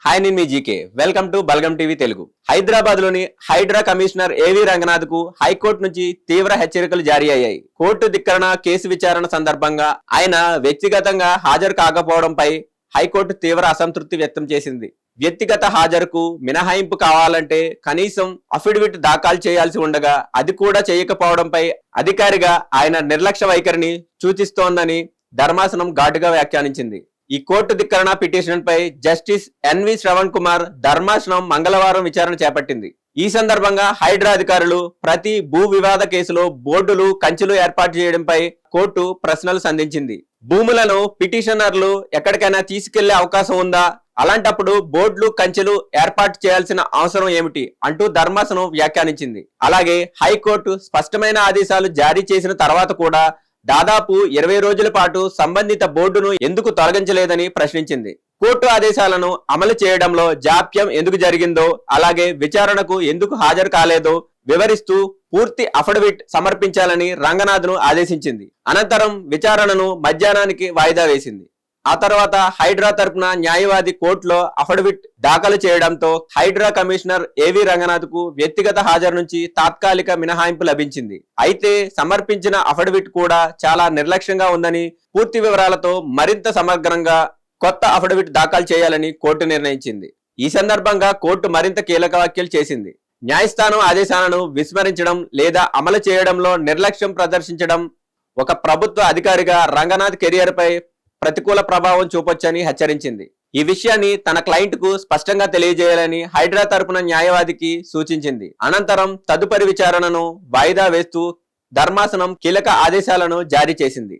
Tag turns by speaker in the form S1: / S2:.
S1: Hi నేను మీ GK welcome to Balagam TV Telugu. Hyderabad లోని హైడ్రా కమిషనర్ ఏవి రంగనాథ్ కు హైకోర్టు నుంచి తీవ్ర హెచ్చరికలు జారీ అయ్యాయి. కోర్టు ధిక్కరణ కేసు విచారణ సందర్భంగా ఆయన వ్యక్తిగతంగా హాజరు కాకపోవడంపై హైకోర్టు తీవ్ర అసంతృప్తి వ్యక్తం చేసింది. వ్యక్తిగత హాజరుకు మినహాయింపు కావాలంటే కనీసం అఫిడవిట్ దాఖలు చేయాల్సి ఉండగా అది కూడా చేయకపోవడంపై అధికారిగా ఆయన నిర్లక్ష్య వైఖరిని సూచిస్తోందని ధర్మాసనం ఘాటుగా వ్యాఖ్యానించింది. ఈ కోర్టు ధిక్కరణ పిటిషన్ పై జస్టిస్ ఎన్వి శ్రవణ్ కుమార్ ధర్మాసనం మంగళవారం విచారణ చేపట్టింది. ఈ సందర్భంగా హైడ్రా అధికారులు ప్రతి భూ వివాద కేసులో బోర్డులు కంచెలు ఏర్పాటు చేయడంపై కోర్టు ప్రశ్నలు సంధించింది. భూములను పిటిషనర్లు ఎక్కడికైనా తీసుకెళ్లే అవకాశం ఉందా, అలాంటప్పుడు బోర్డులు కంచెలు ఏర్పాటు చేయాల్సిన అవసరం ఏమిటి అంటూ ధర్మాసనం వ్యాఖ్యానించింది. అలాగే హైకోర్టు స్పష్టమైన ఆదేశాలు జారీ చేసిన తర్వాత కూడా దాదాపు 20 రోజుల పాటు సంబంధిత బోర్డును ఎందుకు తొలగించలేదని ప్రశ్నించింది. కోర్టు ఆదేశాలను అమలు చేయడంలో జాప్యం ఎందుకు జరిగిందో, అలాగే విచారణకు ఎందుకు హాజరు కాలేదో వివరిస్తూ పూర్తి అఫిడవిట్ సమర్పించాలని రంగనాథ్ను ఆదేశించింది. అనంతరం విచారణను మధ్యాహ్నానికి వాయిదా వేసింది. ఆ తర్వాత హైడ్రా తరపున న్యాయవాది కోర్టులో అఫిడవిట్ దాఖలు చేయడంతో హైడ్రా కమిషనర్ ఏవి రంగనాథ్ కు వ్యక్తిగత హాజరు నుంచి తాత్కాలిక మినహాయింపు లభించింది. అయితే సమర్పించిన అఫిడవిట్ కూడా చాలా నిర్లక్ష్యంగా ఉందని, పూర్తి వివరాలతో మరింత సమగ్రంగా కొత్త అఫిడవిట్ దాఖలు చేయాలని కోర్టు నిర్ణయించింది. ఈ సందర్భంగా కోర్టు మరింత కీలక వ్యాఖ్యలు చేసింది. న్యాయస్థానం ఆదేశాలను విస్మరించడం లేదా అమలు చేయడంలో నిర్లక్ష్యం ప్రదర్శించడం ఒక ప్రభుత్వ అధికారిగా రంగనాథ్ కెరియర్ పై ప్రతికూల ప్రభావం చూపొచ్చని హెచ్చరించింది. ఈ విషయాన్ని తన క్లయింట్ కు స్పష్టంగా తెలియజేయాలని హైడ్రా తరపున న్యాయవాదికి సూచించింది. అనంతరం తదుపరి విచారణను వాయిదా వేస్తూ ధర్మాసనం కీలక ఆదేశాలను జారీ చేసింది.